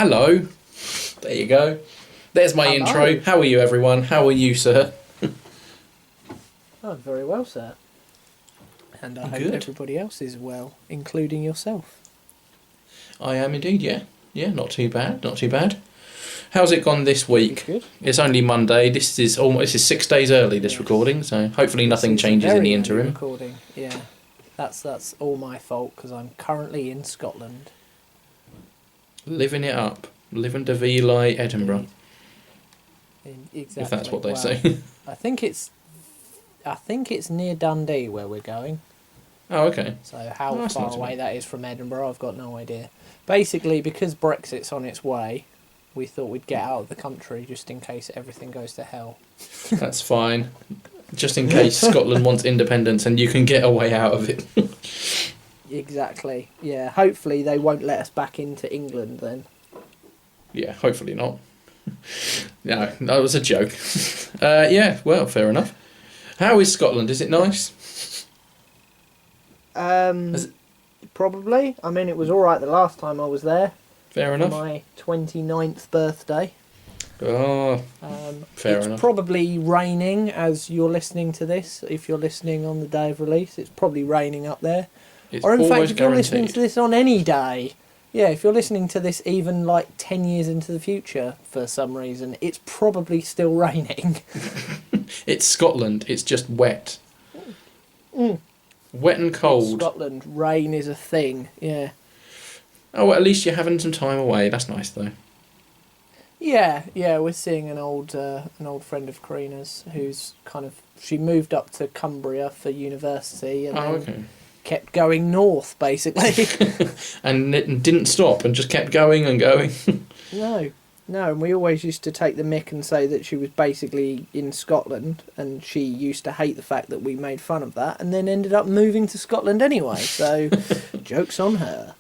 Hello. There you go. There's my intro. How are you, everyone? How are you, sir? Oh, very well, sir. And I hope everybody else is well, including yourself. I am indeed, yeah. Yeah, not too bad, not too bad. How's it gone this week? Good. It's only Monday. This is 6 days early, this recording, so hopefully nothing changes in the interim. Recording. Yeah, that's all my fault, because I'm currently in Scotland. Living it up. Living de Vila, Edinburgh. Exactly. If that's what they say. I think it's near Dundee where we're going. Oh, okay. So how far away that is from Edinburgh, I've got no idea. Basically, because Brexit's on its way, we thought we'd get out of the country just in case everything goes to hell. That's fine. Just in case Scotland wants independence and you can get a way out of it. Exactly. Yeah, hopefully they won't let us back into England then. Yeah, hopefully not. No, that was a joke. Yeah, well, fair enough. How is Scotland? Is it nice? Probably. I mean, it was all right the last time I was there. Fair enough. For my 29th birthday. Oh, fair enough. It's probably raining as you're listening to this. If you're listening on the day of release, it's probably raining up there. It's or in fact, if guaranteed. you're listening to this on any day, yeah, if you're listening to this even like 10 years into the future for some reason, it's probably still raining. It's Scotland. It's just wet. Wet and cold. Scotland, rain is a thing, yeah. Oh, well, at least you're having some time away. That's nice, though. Yeah, we're seeing an old friend of Karina's who's she moved up to Cumbria for university and kept going north, basically. And it didn't stop and just kept going and going. No, and we always used to take the mick and say that she was basically in Scotland, and she used to hate the fact that we made fun of that, and then ended up moving to Scotland anyway, so joke's on her.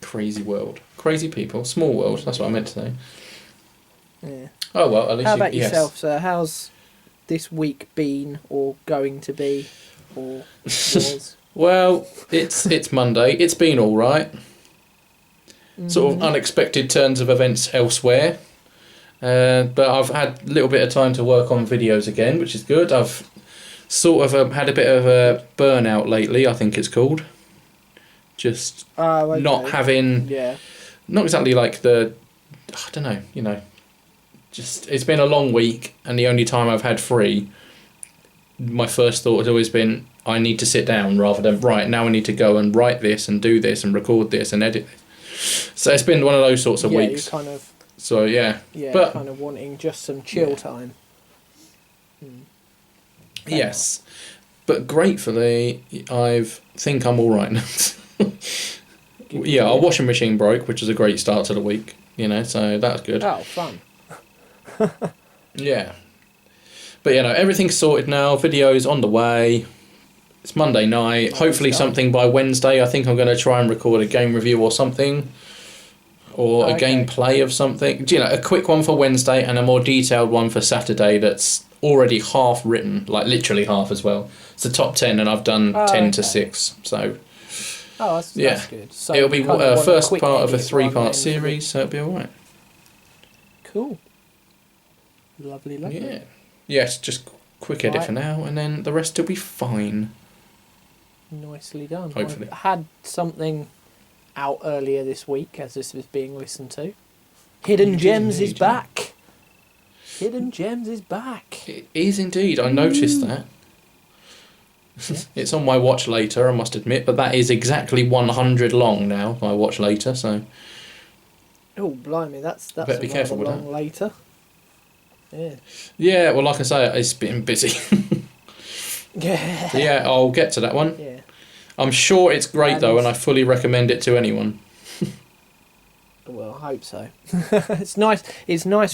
Crazy world. Crazy people. Small world, that's what I meant to say. Yeah. Oh, well, at least How about yourself, sir? How's this week been, or going to be, or was? Well, it's Monday. It's been all right. Sort of unexpected turns of events elsewhere. But I've had a little bit of time to work on videos again, which is good. I've sort of had a bit of a burnout lately, I think it's called. Just not having... Yeah. Not exactly like I don't know, just it's been a long week, and the only time I've had free, my first thought has always been, I need to sit down, rather than, right, now I need to go and write this and do this and record this and edit this. So it's been one of those sorts of weeks. You're kind of... So, yeah. Yeah, but, kind of wanting just some chill time. Yes. But gratefully, think I'm all right now. Yeah, our washing machine broke, which is a great start to the week, so that's good. Oh, fun. Yeah. But, everything's sorted now. Video's on the way. It's Monday night. Hopefully something by Wednesday. I think I'm going to try and record a game review or something. Or a gameplay of something. A quick one for Wednesday and a more detailed one for Saturday that's already half written. Like, literally half as well. It's the top 10 and I've done 10 to 6. So... Oh, that's good. So it'll be first part of a 3-part series, so it'll be alright. Cool. Lovely. Yeah. Yes, just quick edit for now, and then the rest will be fine. Nicely done. Hopefully. I had something out earlier this week as this was being listened to. Hidden Gems is back. Hidden Gems is back. It is indeed. I noticed that. Yeah. It's on my watch later, I must admit, but that is exactly 100 long now, my watch later, so... Oh, blimey, that's be careful with long that. Later. Yeah. Yeah, well, like I say, it's been busy. Yeah. So yeah, I'll get to that one. Yeah. I'm sure it's great, though, and I fully recommend it to anyone. Well, I hope so. It's nice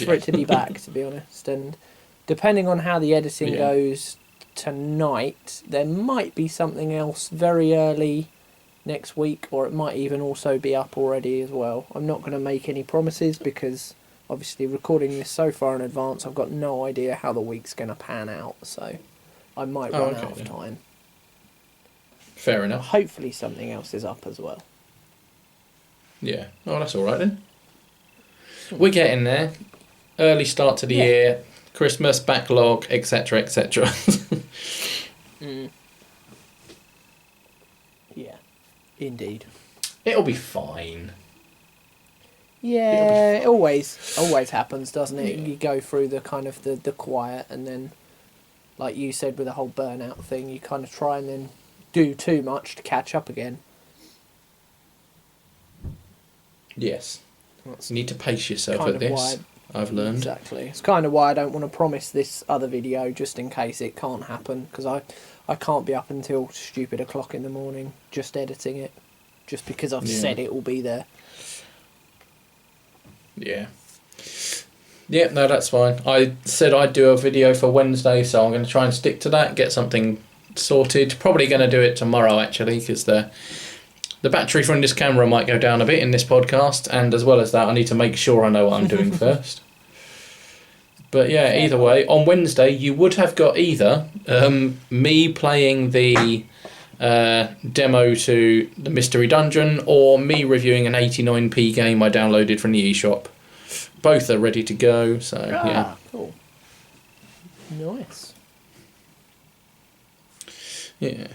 for it to be back, to be honest, and depending on how the editing goes... tonight, there might be something else very early next week, or it might even also be up already as well. I'm not going to make any promises because obviously recording this so far in advance, I've got no idea how the week's going to pan out, so I might run out of time. Fair enough. Hopefully something else is up as well. Yeah. Oh, that's all right then. We're getting there. Early start to the year, Christmas, backlog, etc., etc. Yeah, indeed. It'll be fine. Yeah, it always happens, doesn't it? Yeah. You go through the kind of the quiet, and then, like you said with the whole burnout thing, you kind of try and then do too much to catch up again. Yes. That's You need to pace yourself kind at of this, I've learned. Exactly. It's kind of why I don't want to promise this other video, just in case it can't happen, because I can't be up until stupid o'clock in the morning just editing it, just because I've said it will be there. Yeah. Yeah, no, that's fine. I said I'd do a video for Wednesday, so I'm going to try and stick to that, get something sorted. Probably going to do it tomorrow, actually, because the battery from this camera might go down a bit in this podcast, and as well as that, I need to make sure I know what I'm doing first. But yeah, either way, on Wednesday, you would have got either me playing the demo to the Mystery Dungeon, or me reviewing an 89p game I downloaded from the eShop. Both are ready to go, so yeah. Cool. Nice. Yeah.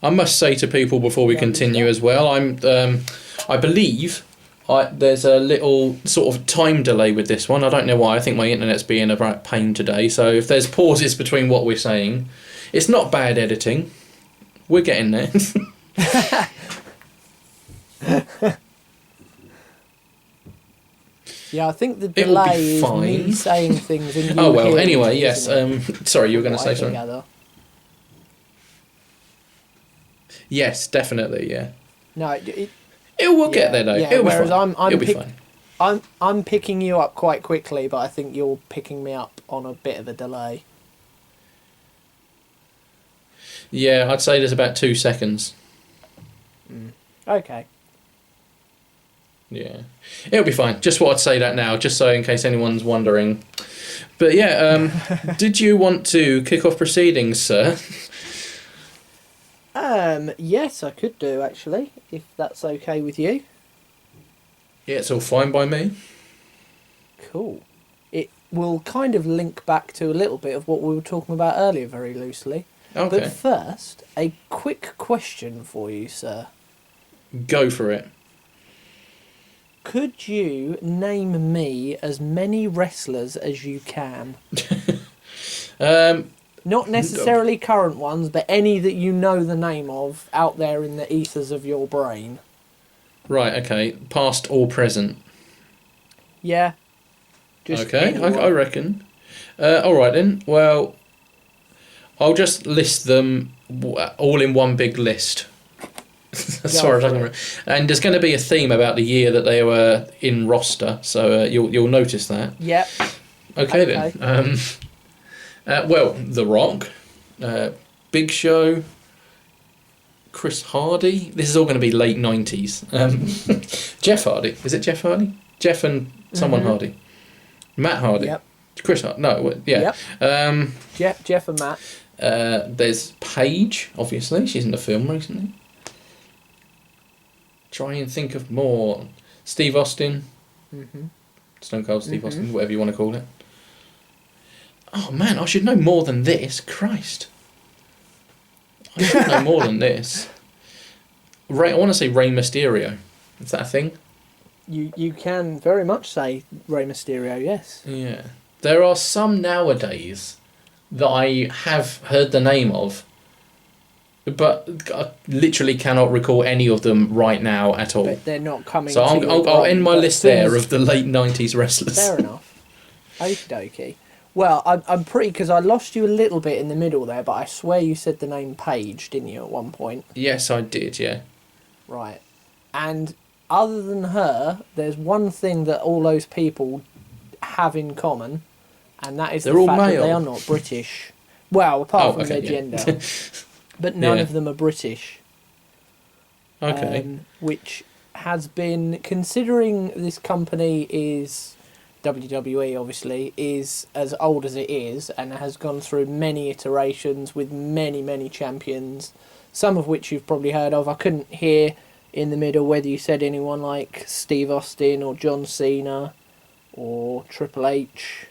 I must say to people before we continue as well, I believe there's a little sort of time delay with this one. I don't know why. I think my internet's being a pain today. So if there's pauses between what we're saying, it's not bad editing. We're getting there. Yeah, I think the delay is me saying things and you Oh well. hearing Anyway, things, yes. Sorry, you were going to say something. Together. Yes, definitely. Yeah. No, It will get there though. Yeah, It'll whereas be fine. It'll be fine. I'm picking you up quite quickly, but I think you're picking me up on a bit of a delay. Yeah, I'd say there's about 2 seconds. Okay. Yeah, it'll be fine. Just thought I'd say that now, just so in case anyone's wondering. But yeah, did you want to kick off proceedings, sir? Yes, I could do actually, if that's okay with you. Yeah, it's all fine by me. Cool. It will kind of link back to a little bit of what we were talking about earlier, very loosely. Okay. But first, a quick question for you, sir. Go for it. Could you name me as many wrestlers as you can? Not necessarily current ones, but any that you know the name of out there in the ethers of your brain. Right, okay. Past or present? Yeah. Just okay, I reckon. Alright then. Well, I'll just list them all in one big list. As far as I can remember. And there's going to be a theme about the year that they were in roster, so you'll notice that. Yep. Okay. Then. Well, The Rock, Big Show, Chris Hardy. This is all going to be late 90s. Jeff Hardy. Is it Jeff Hardy? Jeff and someone Hardy. Matt Hardy. Yep. Chris Hardy. No, yeah. Yep. Jeff and Matt. There's Paige, obviously. She's in the film recently. Try and think of more. Steve Austin. Stone Cold Steve Austin, whatever you want to call it. Oh man, I should know more than this. Christ. I should know more than this. I want to say Rey Mysterio. Is that a thing? You can very much say Rey Mysterio, yes. Yeah. There are some nowadays that I have heard the name of, but I literally cannot recall any of them right now at all. But they're not coming so to I'll end my list there of the late 90s wrestlers. Fair enough. Okie dokie. Well, I'm pretty... Because I lost you a little bit in the middle there, but I swear you said the name Paige, didn't you, at one point? Yes, I did, yeah. Right. And other than her, there's one thing that all those people have in common, and that is the fact that they are not British. Well, apart from their gender. But none of them are British. Okay. Which has been, considering this company is, WWE obviously, is as old as it is and has gone through many iterations with many, many champions, some of which you've probably heard of. I couldn't hear in the middle whether you said anyone like Steve Austin or John Cena or Triple H,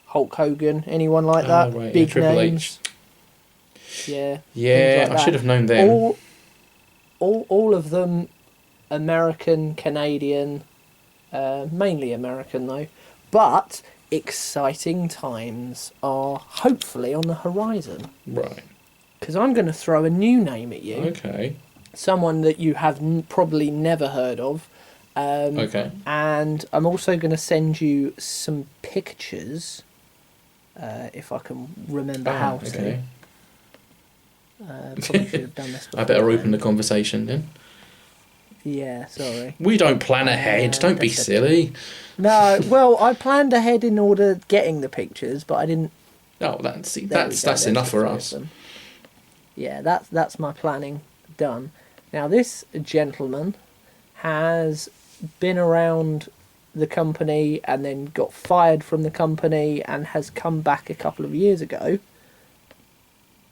Hulk Hogan, anyone like that. Right, big Triple names. H. Yeah. Yeah, like I should have known them. All of them American, Canadian, mainly American though, but exciting times are hopefully on the horizon. Right. Because I'm going to throw a new name at you. Okay. Someone that you have probably never heard of. Okay. And I'm also going to send you some pictures, if I can remember how to. Okay. Probably should have done this before. I better open the conversation then. Yeah, sorry. We don't plan ahead. Don't be silly. No, well, I planned ahead in order getting the pictures, but I didn't. Oh, that's enough for us. Them. Yeah, that's my planning done. Now, this gentleman has been around the company and then got fired from the company and has come back a couple of years ago.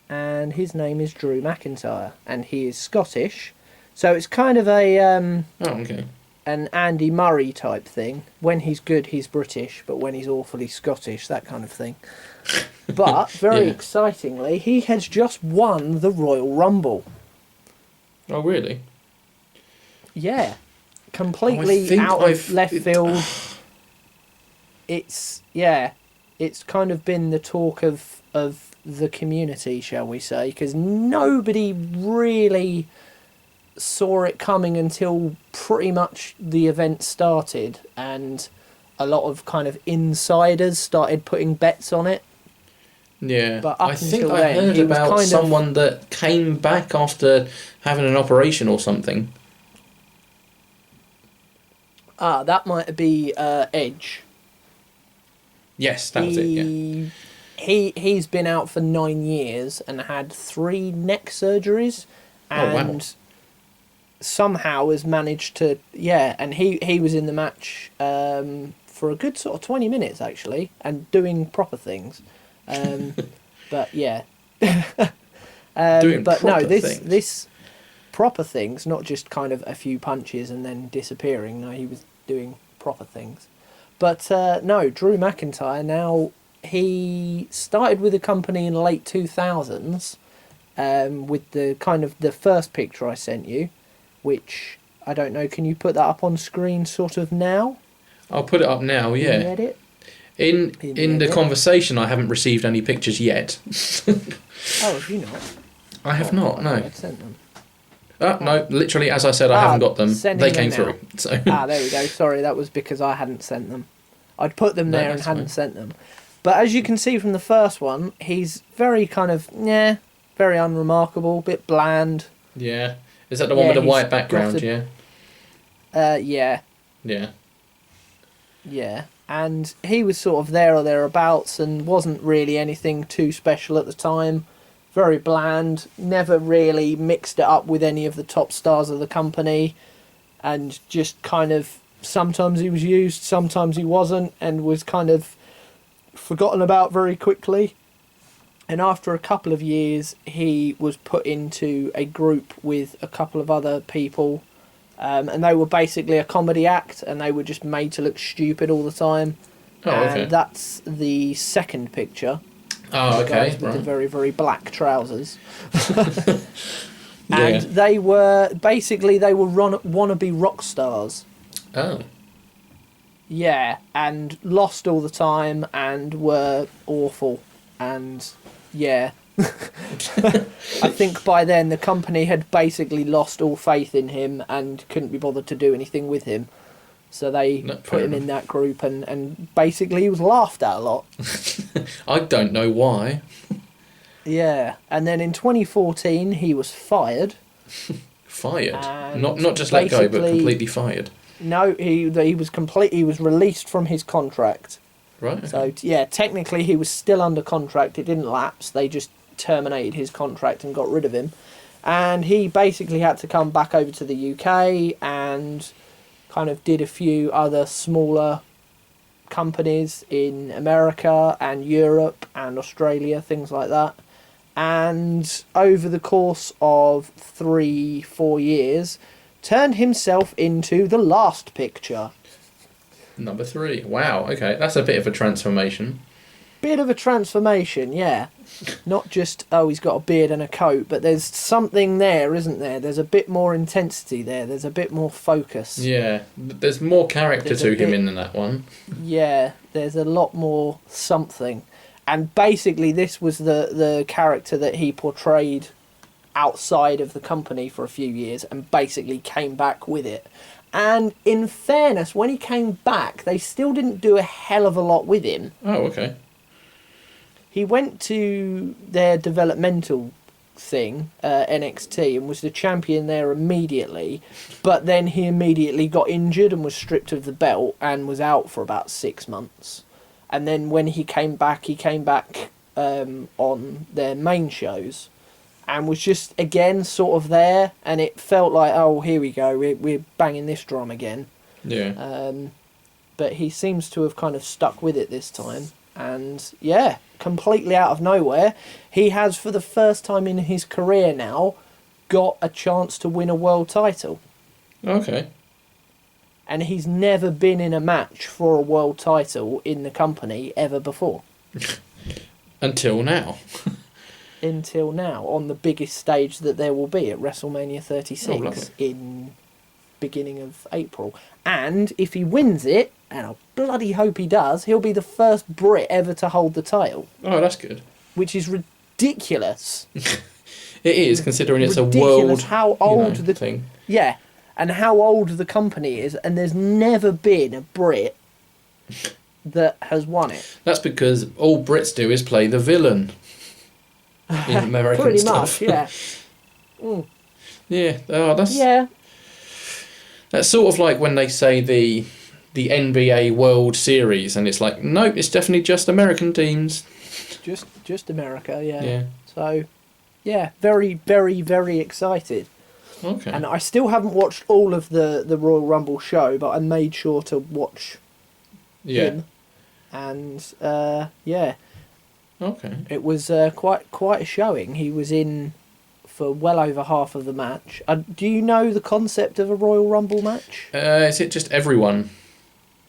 And his name is Drew McIntyre, and he is Scottish. So it's kind of a okay. an Andy Murray type thing. When he's good, he's British, but when he's awfully Scottish, that kind of thing. But very excitingly, he has just won the Royal Rumble. Oh, really? Yeah, completely out of left field. It's kind of been the talk of the community, shall we say, because nobody really saw it coming until pretty much the event started, and a lot of kind of insiders started putting bets on it. Yeah, but I think I heard about someone that came back after having an operation or something. That might be Edge. Yes, that was it, yeah. He's been out for 9 years and had 3 neck surgeries, and somehow has managed to and he was in the match for a good sort of 20 minutes actually, and doing proper things. But yeah, this proper things, not just kind of a few punches and then disappearing. No, he was doing proper things. But no, Drew McIntyre now, he started with the company in the late 2000s, with the kind of the first picture I sent you, which I don't know. Can you put that up on screen sort of now? I'll put it up now. Yeah. In the edit? In the conversation, I haven't received any pictures yet. Oh, have you not? I have not. No. I'd sent them. No, literally, as I said, I haven't got them. They came through. So. There we go. Sorry, that was because I hadn't sent them. I'd put them there and hadn't sent them. But as you can see from the first one, he's very kind of, very unremarkable, bit bland. Yeah. Is that the one with the white background, yeah? Yeah. Yeah. Yeah. And he was sort of there or thereabouts and wasn't really anything too special at the time. Very bland, never really mixed it up with any of the top stars of the company, and just kind of, sometimes he was used, sometimes he wasn't, and was kind of forgotten about very quickly. And after a couple of years, he was put into a group with a couple of other people, and they were basically a comedy act, and they were just made to look stupid all the time. And that's the second picture. Oh, okay. With the very, very black trousers. And they were wannabe rock stars. Oh. Yeah, and lost all the time and were awful. And yeah. I think by then the company had basically lost all faith in him and couldn't be bothered to do anything with him. So they put him in that group, and basically he was laughed at a lot. I don't know why. Yeah, and then in 2014 he was fired. Fired? Not just let go, but completely fired. No, he was released from his contract. Right. So yeah, technically he was still under contract. It didn't lapse. They just terminated his contract and got rid of him. And he basically had to come back over to the UK and kind of did a few other smaller companies in America and Europe and Australia, things like that. And over the course of 3-4 years, turned himself into the last picture. Number 3. Wow, okay. That's a bit of a transformation. Bit of a transformation, yeah. Not just, oh, he's got a beard and a coat, but there's something there, isn't there? There's a bit more intensity there. There's a bit more focus. Yeah, there's more character to him in that one. Yeah, there's a lot more something. And basically this was the character that he portrayed outside of the company for a few years and basically came back with it. And in fairness, when he came back, they still didn't do a hell of a lot with him. Oh, okay. He went to their developmental thing, NXT, and was the champion there immediately. But then he immediately got injured and was stripped of the belt and was out for about 6 months. And then when he came back on their main shows and was just, again, sort of there. And it felt like, oh, here we go, we're banging this drum again. Yeah. But he seems to have kind of stuck with it this time. And, yeah, completely out of nowhere, he has, for the first time in his career now, got a chance to win a world title. Okay. And he's never been in a match for a world title in the company ever before. Until now. Until now, on the biggest stage that there will be at WrestleMania 36 in beginning of April. And if he wins it, and I bloody hope he does, he'll be the first Brit ever to hold the title. Oh, that's good. Which is ridiculous. It is, considering it's ridiculous a world how old the thing. Yeah, and how old the company is, and there's never been a Brit that has won it. That's because all Brits do is play the villain in American Pretty stuff. much, yeah. Mm. Yeah, oh, that's... Yeah. That's sort of like when they say the NBA World Series, and it's like, nope, it's definitely just American teams. Just America, yeah. Yeah. So, yeah, very, very, very excited. Okay. And I still haven't watched all of the Royal Rumble show, but I made sure to watch him. And, yeah. Okay. It was quite a showing. He was in for well over half of the match. Do you know the concept of a Royal Rumble match? Is it just everyone,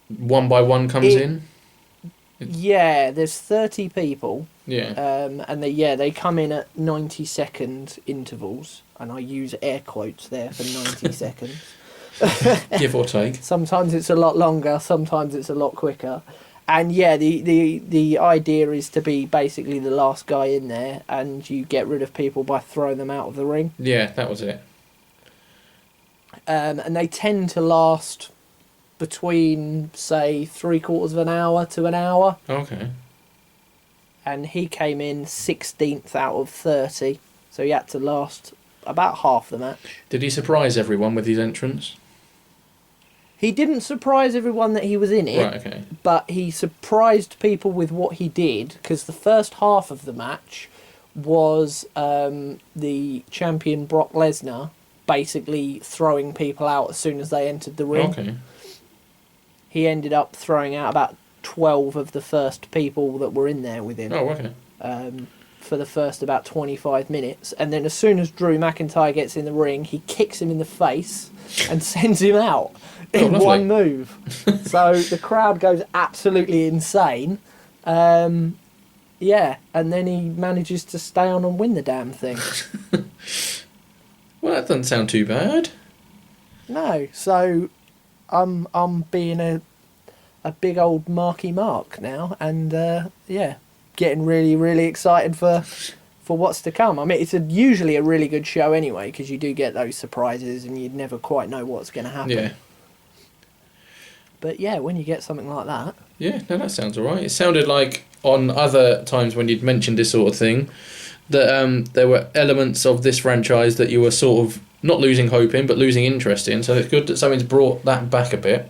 one by one, comes in? Yeah, there's 30 people. Yeah. And they come in at 90-second intervals, and I use air quotes there for 90 seconds. Give or take. Sometimes it's a lot longer, sometimes it's a lot quicker. And yeah, the idea is to be basically the last guy in there, and you get rid of people by throwing them out of the ring. Yeah, that was it. And they tend to last between, say, 3/4 of an hour to an hour. Okay. And he came in 16th out of 30, so he had to last about half the match. Did he surprise everyone with his entrance? He didn't surprise everyone that he was in it, Right, okay. but he surprised people with what he did, because the first half of the match was the champion Brock Lesnar basically throwing people out as soon as they entered the ring. Okay. He ended up throwing out about 12 of the first people that were in there with him. Oh, okay. For the first about 25 minutes. And then as soon as Drew McIntyre gets in the ring, he kicks him in the face and sends him out in one move. So the crowd goes absolutely insane. Yeah, and then he manages to stay on and win the damn thing. Well, that doesn't sound too bad. No, so I'm being a big old Marky Mark now, and yeah, getting really, really excited for what's to come. I mean, it's usually a really good show anyway, because you do get those surprises and you never quite know what's going to happen. Yeah. But yeah, when you get something like that... Yeah, no, that sounds alright. It sounded like on other times when you'd mentioned this sort of thing, that there were elements of this franchise that you were sort of not losing hope in, but losing interest in, so it's good that something's brought that back a bit.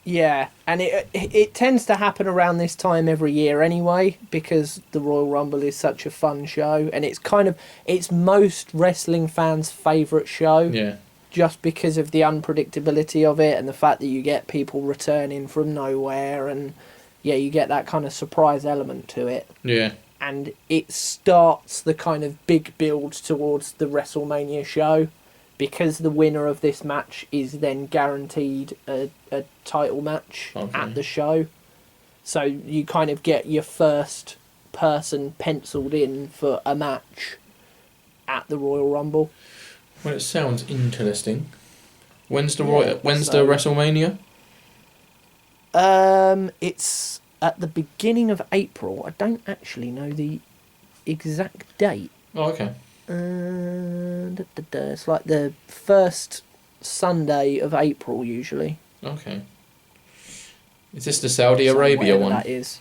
Yeah, and it tends to happen around this time every year anyway, because the Royal Rumble is such a fun show, and it's most wrestling fans' favourite show. Yeah. Just because of the unpredictability of it and the fact that you get people returning from nowhere, and yeah, you get that kind of surprise element to it. Yeah. And it starts the kind of big build towards the WrestleMania show, because the winner of this match is then guaranteed a title match at the show. So you kind of get your first person penciled in for a match at the Royal Rumble. Well, it sounds interesting. When's the WrestleMania? It's at the beginning of April. I don't actually know the exact date. Oh, okay. It's like the first Sunday of April usually. Okay. Is this the Saudi Arabia one? That is.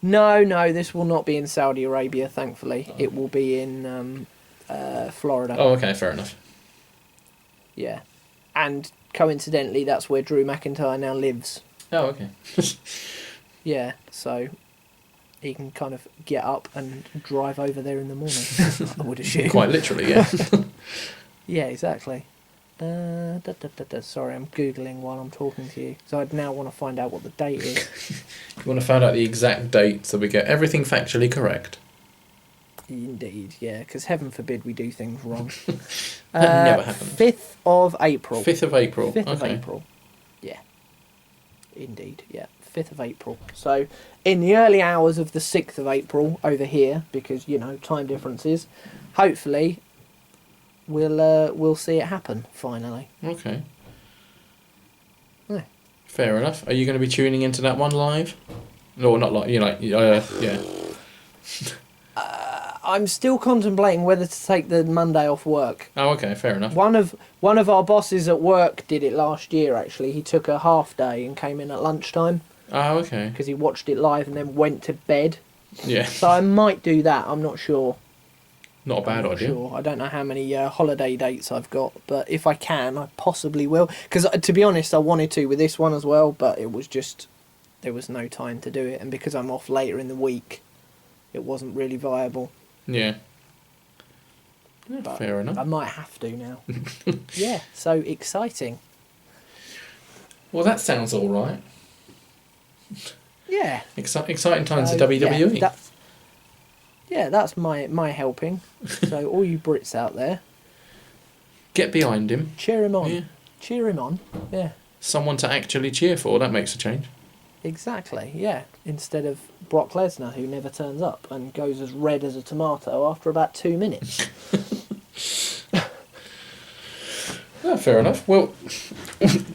No, this will not be in Saudi Arabia, thankfully. Oh. It will be in Florida. Oh, okay, fair enough. Yeah. And coincidentally, that's where Drew McIntyre now lives. Oh, okay. Yeah, so he can kind of get up and drive over there in the morning, I would assume. Quite literally, yeah. Yeah, exactly. Sorry, I'm Googling while I'm talking to you. So I'd now want to find out what the date is. You want to find out the exact date so we get everything factually correct? Indeed, yeah, because heaven forbid we do things wrong. That never happened. 5th of April. 5th of April. 5th of April. Yeah. Indeed, yeah. 5th of April. So, in the early hours of the 6th of April over here, because, time differences, hopefully we'll see it happen, finally. Okay. Yeah. Fair enough. Are you going to be tuning into that one live? No, not live. Yeah. I'm still contemplating whether to take the Monday off work. Oh, okay, fair enough. One of our bosses at work did it last year, actually. He took a half day and came in at lunchtime. Oh, okay. Because he watched it live and then went to bed. Yeah. So I might do that, I'm not sure. Not a bad idea. Sure. I don't know how many holiday dates I've got, but if I can, I possibly will. Because, to be honest, I wanted to with this one as well, but it was just... there was no time to do it. And because I'm off later in the week, it wasn't really viable. Yeah. But fair enough. I might have to now. Yeah, so exciting. Well, that sounds all right. Yeah. Exciting times at WWE. That's my helping. So all you Brits out there, get behind him. Cheer him on. Yeah. Cheer him on. Yeah. Someone to actually cheer for. That makes a change. Exactly, yeah. Instead of Brock Lesnar, who never turns up and goes as red as a tomato after about 2 minutes. Oh, fair enough. Well,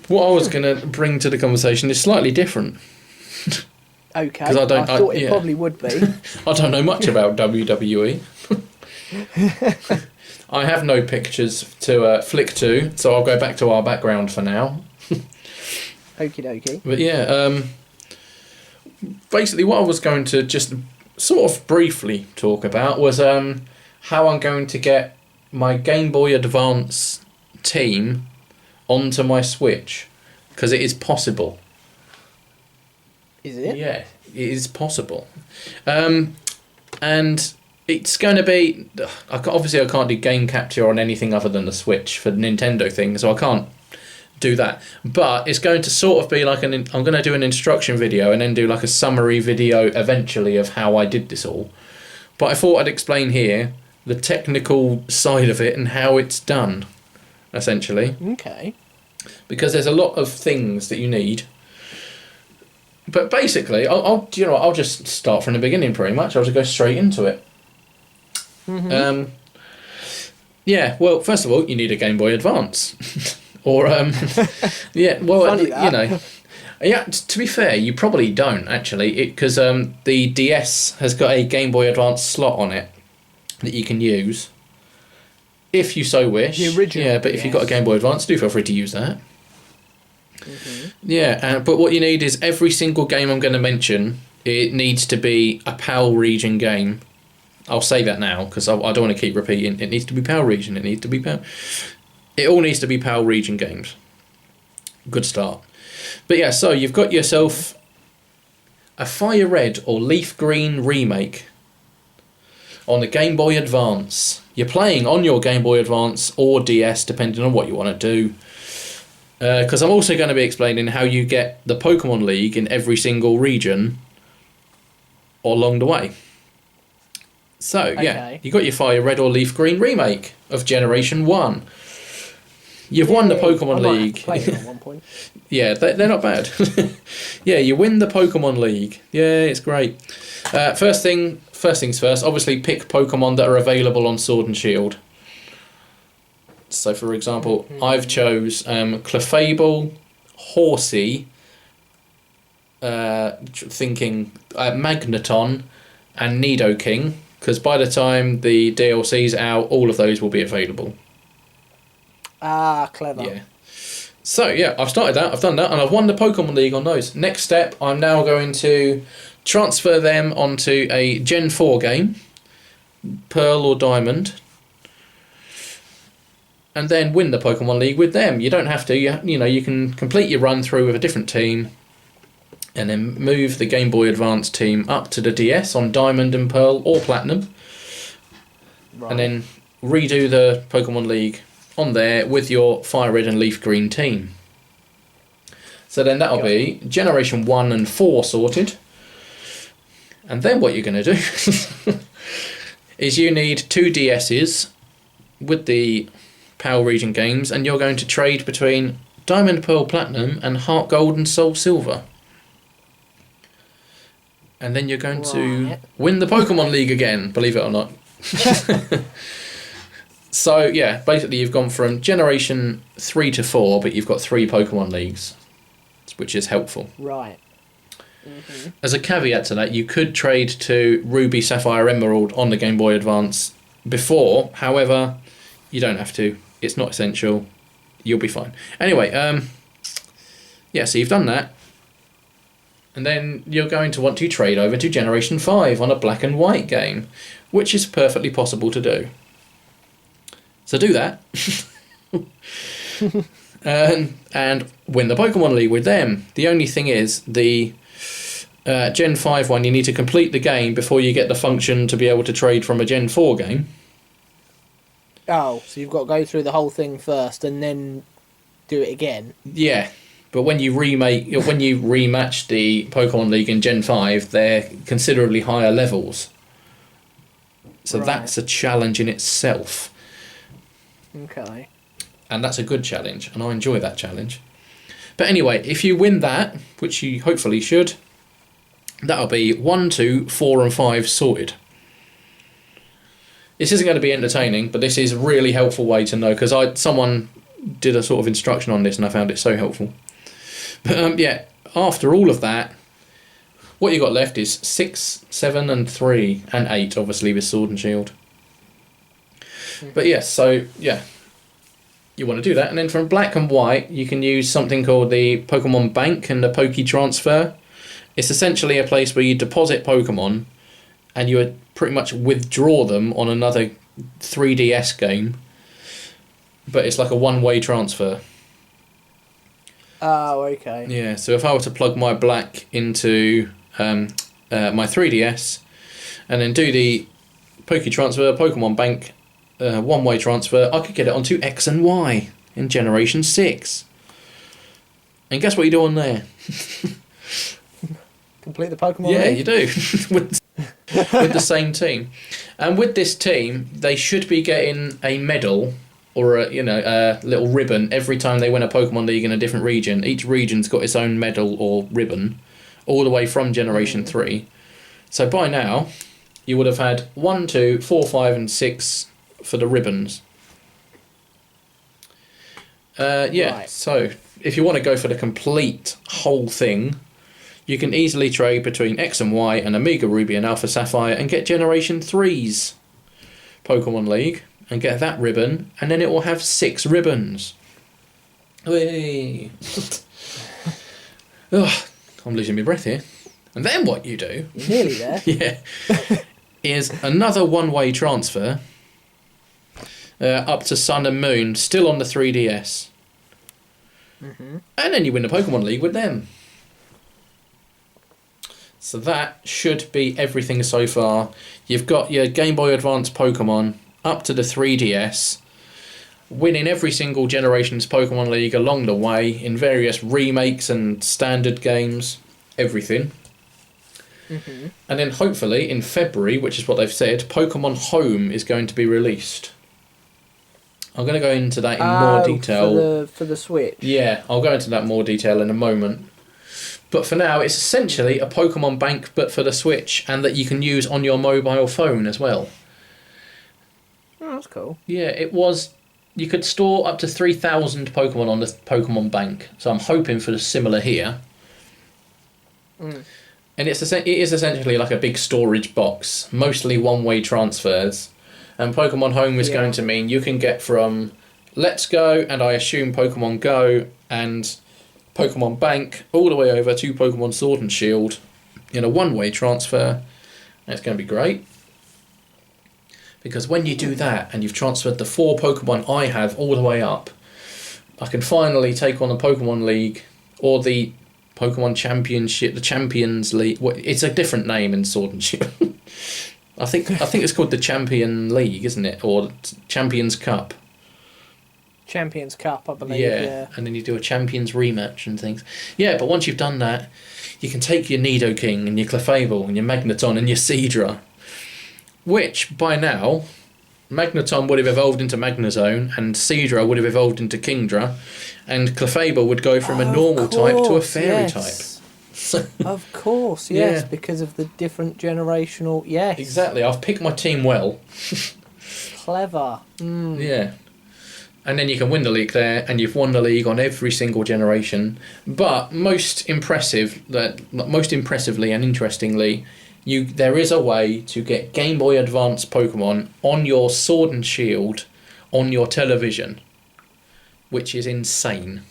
what I was going to bring to the conversation is slightly different. Okay, I thought it probably would be. I don't know much about WWE. I have no pictures to flick to, so I'll go back to our background for now. Okie dokie. But yeah, basically what I was going to just sort of briefly talk about was how I'm going to get my Game Boy Advance team onto my Switch, because it is possible. Is it? Yeah, it is possible. And it's going to be... Obviously, I can't do game capture on anything other than the Switch for the Nintendo thing, so I can't do that. But it's going to sort of be like I'm going to do an instruction video and then do like a summary video eventually of how I did this all. But I thought I'd explain here the technical side of it and how it's done, essentially. Okay. Because there's a lot of things that you need. But basically, I'll just start from the beginning pretty much. I'll just go straight into it. Mm-hmm. Yeah, well, first of all, you need a Game Boy Advance. Or, yeah, well, yeah, to be fair, you probably don't, actually, because the DS has got a Game Boy Advance slot on it that you can use, if you so wish. The original Yeah, but DS. if you've got a Game Boy Advance, do feel free to use that. Mm-hmm. Yeah, but what you need is every single game I'm going to mention, it needs to be a PAL region game. I'll say that now, because I don't want to keep repeating. It needs to be PAL region, it needs to be PAL... It all needs to be PAL region games. Good start. But yeah, so you've got yourself a Fire Red or Leaf Green remake on the Game Boy Advance. You're playing on your Game Boy Advance or DS, depending on what you want to do. Because I'm also going to be explaining how you get the Pokemon League in every single region along the way. So, yeah, Okay. you got your Fire Red or Leaf Green remake of Generation 1. You've won the Pokemon I might have League. to play it at one point. Yeah, they're not bad. Yeah, you win the Pokemon League. Yeah, it's great. First things first, obviously pick Pokemon that are available on Sword and Shield. So, for example, I've chose Clefable, Horsey, thinking Magneton, and Nidoking, because by the time the DLC's out, all of those will be available. Ah, clever. Yeah. So, yeah, I've started that, I've done that, and I've won the Pokemon League on those. Next step, I'm now going to transfer them onto a Gen 4 game, Pearl or Diamond, and then win the Pokemon League with them. You don't have to, you can complete your run through with a different team, and then move the Game Boy Advance team up to the DS on Diamond and Pearl or Platinum, Right. and then redo the Pokemon League on there with your Fire Red and Leaf Green team. So then that'll be Generation 1 and 4 sorted. And then what you're going to do is you need 2 DSs with the Power Region games, and you're going to trade between Diamond, Pearl, Platinum and Heart Gold and Soul Silver. And then you're going to win the Pokemon League again, believe it or not. So, yeah, basically you've gone from Generation 3 to 4, but you've got 3 Pokemon Leagues, which is helpful. Right. Mm-hmm. As a caveat to that, you could trade to Ruby, Sapphire, Emerald on the Game Boy Advance before. However, you don't have to. It's not essential. You'll be fine. Anyway, yeah, so you've done that. And then you're going to want to trade over to Generation 5 on a black and white game, which is perfectly possible to do. So do that. and win the Pokemon League with them. The only thing is, the Gen 5 one, you need to complete the game before you get the function to be able to trade from a Gen 4 game. Oh, so you've got to go through the whole thing first and then do it again? Yeah. But when you rematch the Pokemon League in Gen 5, they're considerably higher levels. So that's a challenge in itself. Okay. And that's a good challenge, and I enjoy that challenge. But anyway, if you win that, which you hopefully should, that'll be 1, 2, 4 and 5 sorted. This isn't going to be entertaining, but this is a really helpful way to know, because someone did a sort of instruction on this and I found it so helpful. But yeah, after all of that, what you got left is 6, 7 and 3 and 8, obviously with Sword and Shield. But yes, so yeah, you want to do that, and then from black and white you can use something called the Pokemon Bank and the Poké Transfer. It's essentially a place where you deposit Pokemon and you pretty much withdraw them on another 3DS game, but it's like a one-way transfer. Oh, okay. Yeah, so if I were to plug my black into my 3DS and then do the Poké Transfer, Pokemon Bank, one-way transfer, I could get it onto X and Y in Generation 6. And guess what you do on there? Complete the Pokemon Yeah, League? you do. with the same team. And with this team, they should be getting a medal or a little ribbon every time they win a Pokemon League in a different region. Each region's got its own medal or ribbon, all the way from Generation 3. So by now, you would have had 1, 2, 4, 5 and 6 for the ribbons. Right. So if you want to go for the complete whole thing, you can easily trade between X and Y and Omega Ruby and Alpha Sapphire and get Generation 3's Pokemon League and get that ribbon, and then it will have 6 ribbons. Whee! Ugh, I'm losing my breath here. And then what you do... You're nearly there. Yeah. Is another one-way transfer up to Sun and Moon, still on the 3DS. Mm-hmm. And then you win the Pokemon League with them. So that should be everything so far. You've got your Game Boy Advance Pokemon up to the 3DS, winning every single generation's Pokemon League along the way in various remakes and standard games, everything. And then hopefully in February, which is what they've said, Pokemon Home is going to be released. I'm going to go into that in more detail. For the Switch. Yeah, I'll go into that in more detail in a moment. But for now, it's essentially a Pokemon Bank, but for the Switch, and that you can use on your mobile phone as well. Oh, that's cool. Yeah, it was. You could store up to 3,000 Pokemon on the Pokemon Bank, so I'm hoping for the similar here. And it is essentially like a big storage box, mostly one-way transfers. And Pokemon Home is going to mean you can get from Let's Go, and I assume Pokemon Go, and Pokemon Bank, all the way over to Pokemon Sword and Shield in a one-way transfer. That's going to be great. Because when you do that, and you've transferred the 4 Pokemon I have all the way up, I can finally take on the Pokemon League, or the Pokemon Championship, the Champions League. It's a different name in Sword and Shield. I think it's called the Champion League, isn't it? Or Champions Cup. Champions Cup, I believe. Yeah, and then you do a Champions rematch and things. Yeah, but once you've done that, you can take your Nidoking and your Clefable and your Magneton and your Seadra, which by now, Magneton would have evolved into Magnezone, and Seadra would have evolved into Kingdra, and Clefable would go from a normal type to a fairy type. Of course, yes, because of the different generational... Yes. Exactly, I've picked my team well. Clever. Yeah. And then you can win the league there, and you've won the league on every single generation. But most impressively and interestingly, there is a way to get Game Boy Advance Pokemon on your Sword and Shield on your television, which is insane.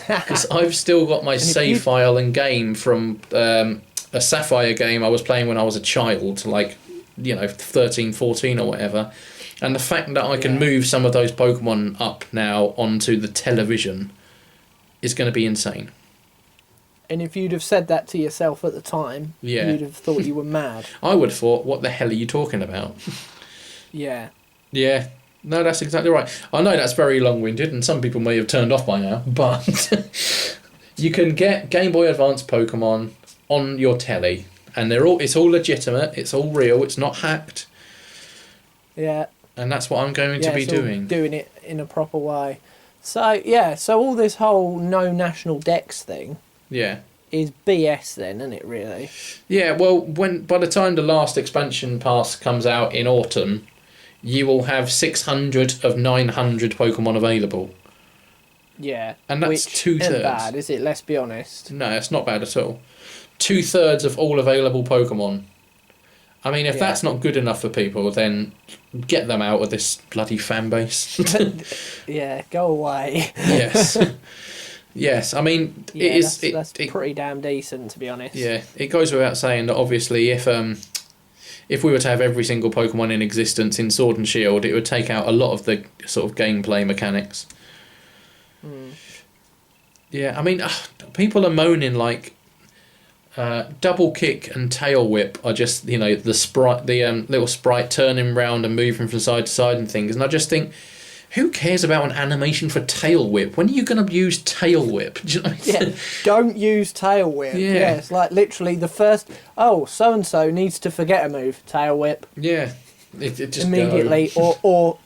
Because I've still got my save file and game from a Sapphire game I was playing when I was a child, 13, 14 or whatever. And the fact that I can move some of those Pokemon up now onto the television is going to be insane. And if you'd have said that to yourself at the time, you'd have thought you were mad. I would have thought, what the hell are you talking about? Yeah. Yeah. No, that's exactly right. I know that's very long-winded, and some people may have turned off by now, but you can get Game Boy Advance Pokemon on your telly, and it's all legitimate, it's all real, it's not hacked. Yeah. And that's what I'm going to be doing. Doing it in a proper way. So all this whole no national dex thing is BS then, isn't it, really? Yeah, well, by the time the last expansion pass comes out in autumn, you will have 600 of 900 Pokemon available. Yeah. And that's 2/3. Isn't bad, is it? Let's be honest. No, it's not bad at all. 2/3 of all available Pokemon. I mean, if that's not good enough for people, then get them out of this bloody fan base. Yeah, go away. Yes. Yes, I mean, that's pretty damn decent, to be honest. Yeah, it goes without saying that obviously if we were to have every single Pokemon in existence in Sword and Shield, it would take out a lot of the sort of gameplay mechanics. Yeah, I mean, people are moaning double kick and tail whip are just, the sprite, the little sprite turning round and moving from side to side and things, and I just think, who cares about an animation for tail whip? When are you going to use tail whip? Do you know what I mean? Don't use tail whip. Yeah, it's like literally the first. Oh, so and so needs to forget a move. Tail whip. Yeah, it just immediately or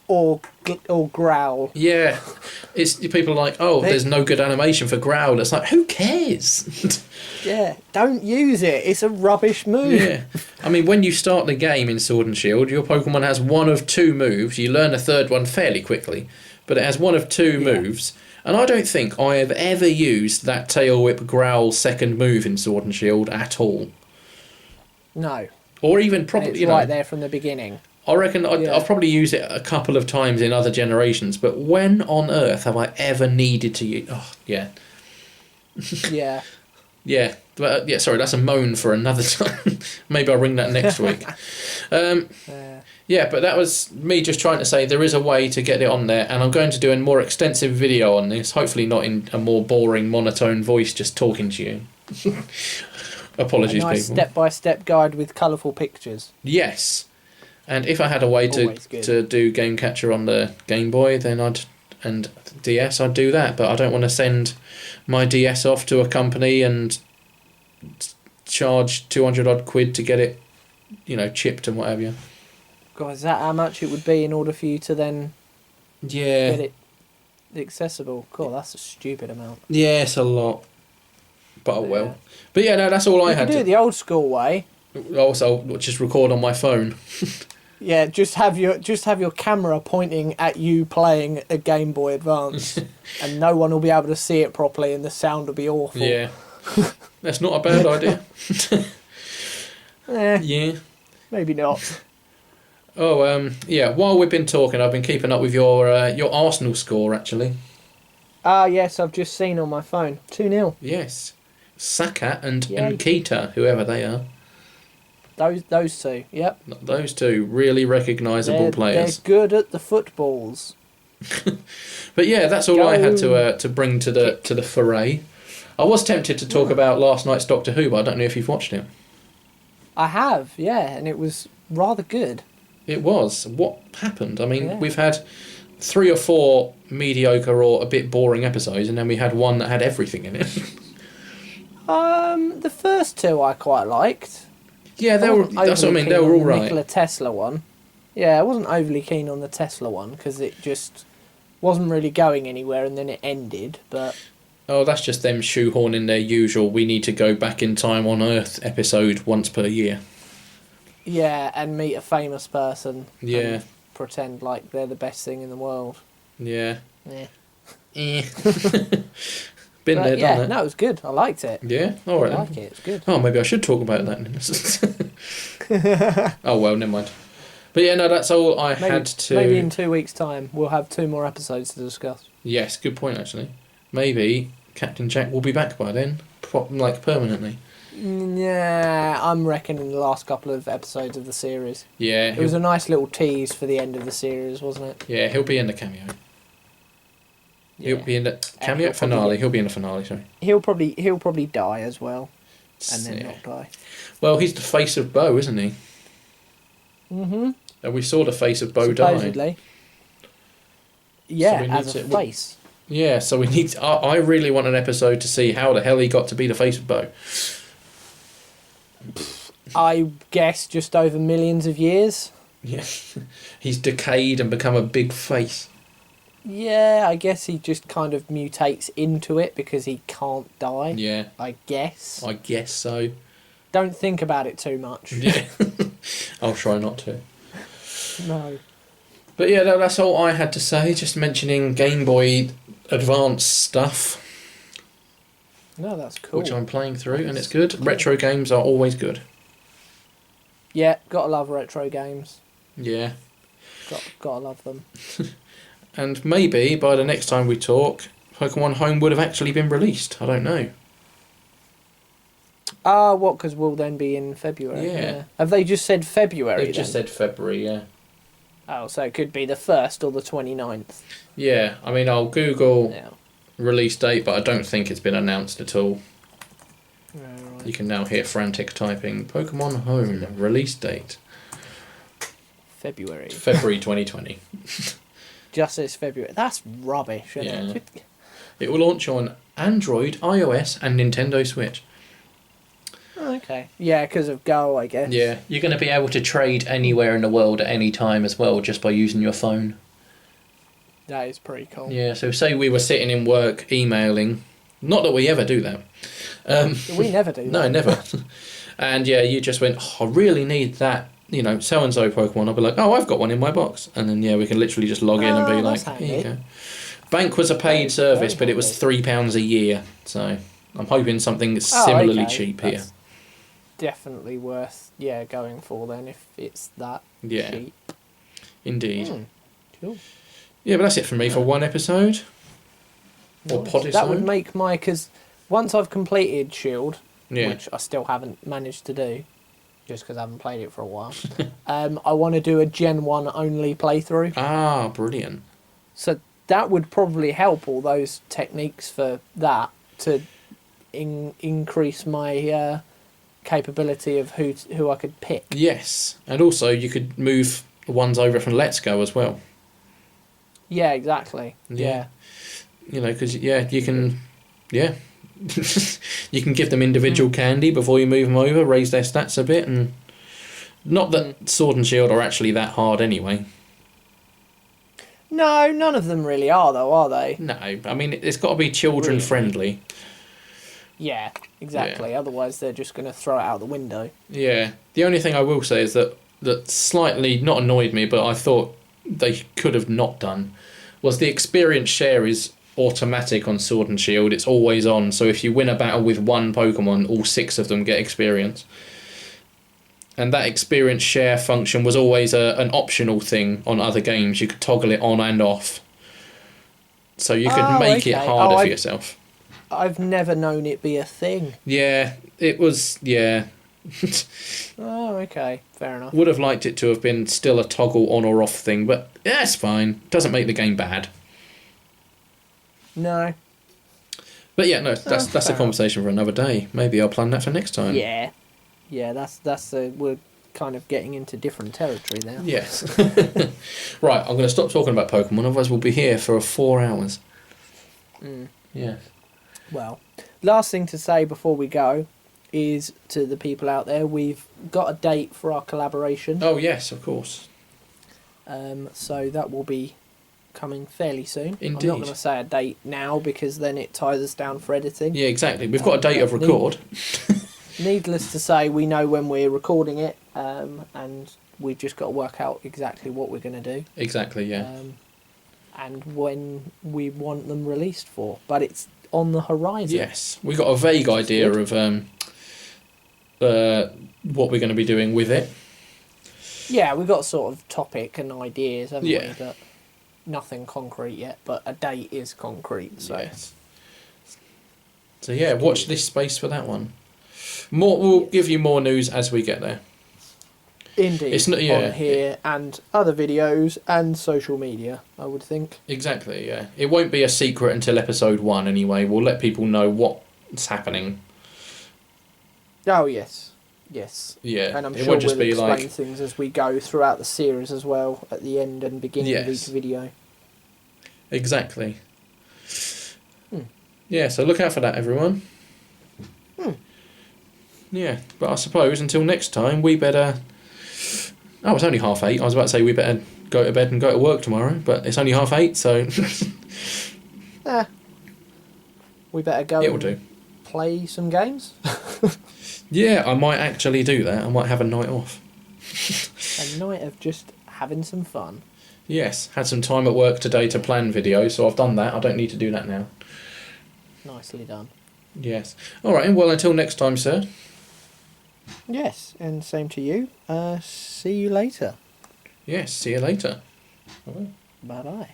growl. Yeah, it's people are like, there's no good animation for growl. It's like, who cares? Yeah, don't use it. It's a rubbish move. Yeah. I mean, when you start the game in Sword and Shield, your Pokemon has one of 2 moves. You learn a third one fairly quickly, but it has one of 2 moves. And I don't think I have ever used that Tail Whip Growl second move in Sword and Shield at all. No. Or even probably, right there from the beginning. I reckon I've probably used it a couple of times in other generations, but when on earth have I ever needed to use... Oh, yeah. Yeah. Yeah, but sorry, that's a moan for another time. Maybe I'll ring that next week. Yeah, but that was me just trying to say there is a way to get it on there, and I'm going to do a more extensive video on this, hopefully not in a more boring, monotone voice just talking to you. Apologies, a nice people. Step-by-step guide with colourful pictures. Yes, and if I had a way to do Game Catcher on the Game Boy, then and DS, I'd do that, but I don't want to send my DS off to a company and charge 200 odd quid to get it, chipped and whatever. God, is that how much it would be in order for you to then Yeah. get it accessible? God, that's a stupid amount. Yeah, it's a lot. But oh well. Yeah. But yeah, no, that's all I had You do it the old school way. Also, just record on my phone. Yeah, just have your camera pointing at you playing a Game Boy Advance, and no one will be able to see it properly, and the sound will be awful. Yeah, that's not a bad idea. Yeah, maybe not. Oh, yeah. While we've been talking, I've been keeping up with your Arsenal score actually. Yes, I've just seen on my phone 2-0. Yes, Saka and Yay. Nkita, whoever they are. Those two, yep. Those two really recognisable players. They're good at the footballs. But yeah, that's all I had to bring to the foray. I was tempted to talk about last night's Doctor Who, but I don't know if you've watched it. I have, yeah, and it was rather good. It was. What happened? I mean, we've had 3 or 4 mediocre or a bit boring episodes, and then we had one that had everything in it. The first 2 I quite liked. Yeah, that's what I mean. They were all right. Nikola Tesla one. Yeah, I wasn't overly keen on the Tesla one because it just wasn't really going anywhere, and then it ended. But oh, that's just them shoehorning their usual "we need to go back in time on Earth" episode once per year. Yeah, and meet a famous person. Yeah. And pretend like they're the best thing in the world. Yeah. Yeah. Been there, done that. No, it was good. I liked it. Yeah? Alright I then. like it. It's good. Oh, maybe I should talk about that. Oh, well, never mind. But yeah, no, that's all I had to... Maybe in 2 weeks' time we'll have 2 more episodes to discuss. Yes, good point, actually. Maybe Captain Jack will be back by then, permanently. Yeah, I'm reckoning the last couple of episodes of the series. Yeah. It was a nice little tease for the end of the series, wasn't it? Yeah, he'll be in the cameo. Yeah. He'll be in the cameo finale. He'll be in the finale, sorry. He'll probably die as well, and then not die. Well, he's the face of Bo, isn't he? Mm-hmm. And we saw the face of Bo die. Supposedly. Yeah, So as a face. Yeah, so we need. I really want an episode to see how the hell he got to be the face of Bo. I guess just over millions of years. Yeah, he's decayed and become a big face. Yeah, I guess he just kind of mutates into it because he can't die. Yeah. I guess. I guess so. Don't think about it too much. Yeah. I'll try not to. No. But yeah, that's all I had to say. Just mentioning Game Boy Advance stuff. No, that's cool. Which I'm playing through, and it's good. Retro games are always good. Yeah, gotta love retro games. Yeah. Gotta love them. And maybe by the next time we talk, Pokemon Home would have actually been released. I don't know. What? Because we'll then be in February. Yeah. Have they just said February? They've just said February, yeah. Oh, so it could be the 1st or the 29th. Yeah, I mean, I'll Google Yeah. release date, but I don't think it's been announced at all. Right. You can now hear frantic typing. Pokemon Home release date. February. February 2020. Just says February. That's rubbish, isn't it? It will launch on Android, iOS, and Nintendo Switch. Okay. Yeah, because of Go, I guess. Yeah, you're going to be able to trade anywhere in the world at any time as well, just by using your phone. That is pretty cool. Yeah, so say we were sitting in work emailing. Not that we ever do that. We never do that. No, never. And yeah, you just went, I really need that, so-and-so Pokemon. I'll be like, oh, I've got one in my box. And then, yeah, we can literally just log in and be like, here you go. Bank was a paid service, but it was £3 a year. So I'm hoping something similarly cheap here. That's definitely worth, going for then if it's that cheap. Indeed. Cool. Yeah, but that's it for me for one episode. Or Podisode. That would make because once I've completed Shield, Yeah. which I still haven't managed to do, just because I haven't played it for a while, I want to do a Gen 1 only playthrough. Ah, brilliant. So that would probably help all those techniques for that to increase my capability of who I could pick. Yes, and also you could move the ones over from Let's Go as well. Yeah, exactly. Yeah. Because, you can, You can give them individual candy before you move them over, raise their stats a bit, and not that Sword and Shield are actually that hard anyway. No, none of them really are, though, are they? No, I mean, it's got to be children friendly. Yeah, exactly. Yeah. Otherwise, they're just going to throw it out the window. Yeah. The only thing I will say is that slightly, not annoyed me, but I thought they could have not done, was the experience share is automatic on Sword and Shield. It's always on. So if you win a battle with one Pokemon, all 6 of them get experience. And that experience share function was always an optional thing on other games. You could toggle it on and off. So you could make it harder for yourself. I've never known it be a thing. Yeah, it was, yeah. Oh, okay. Fair enough. Would have liked it to have been still a toggle on or off thing, but yeah, it's fine. Doesn't make the game bad. No. But yeah, no, that's a conversation for another day. Maybe I'll plan that for next time. Yeah. Yeah, we're kind of getting into different territory now. Yes. Right, I'm going to stop talking about Pokemon, otherwise we'll be here for 4 hours. Yeah. Well, last thing to say before we go is to the people out there, we've got a date for our collaboration. Oh, yes, of course. So that will be coming fairly soon. Indeed. I'm not going to say a date now because then it ties us down for editing. Yeah, exactly. We've got a date of record. Needless to say, we know when we're recording it, and we've just got to work out exactly what we're going to do. Exactly, yeah. And when we want them released for. But it's on the horizon. Yes. We've got a vague idea of what we're going to be doing with it. Yeah, we've got sort of topic and ideas, haven't we? Yeah. But nothing concrete yet, but a date is concrete. So. Yes. So yeah, watch this space for that one. We'll give you more news as we get there. Indeed. It's not, on here and other videos and social media, I would think. Exactly, yeah. It won't be a secret until episode 1 anyway. We'll let people know what's happening. Oh, yes. Yes. Yeah. And I'm sure we'll explain things as we go throughout the series as well, at the end and beginning of each video. Exactly. Yeah, so look out for that, everyone. Yeah, but I suppose until next time we better... Oh, it's only 8:30. I was about to say we better go to bed and go to work tomorrow, but it's only 8:30, so... We better go and play some games. Yeah, I might actually do that. I might have a night off. A night of just having some fun. Yes, had some time at work today to plan videos, so I've done that. I don't need to do that now. Nicely done. Yes. All right, well, until next time, sir. Yes, and same to you. See you later. Yes, see you later. Bye-bye.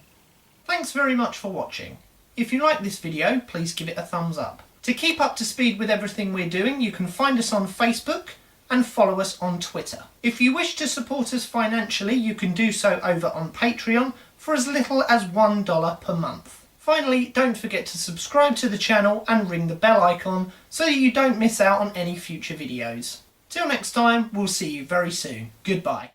Thanks very much for watching. If you like this video, please give it a thumbs up. To keep up to speed with everything we're doing, you can find us on Facebook and follow us on Twitter. If you wish to support us financially, you can do so over on Patreon for as little as $1 per month. Finally, don't forget to subscribe to the channel and ring the bell icon so that you don't miss out on any future videos. Till next time, we'll see you very soon. Goodbye.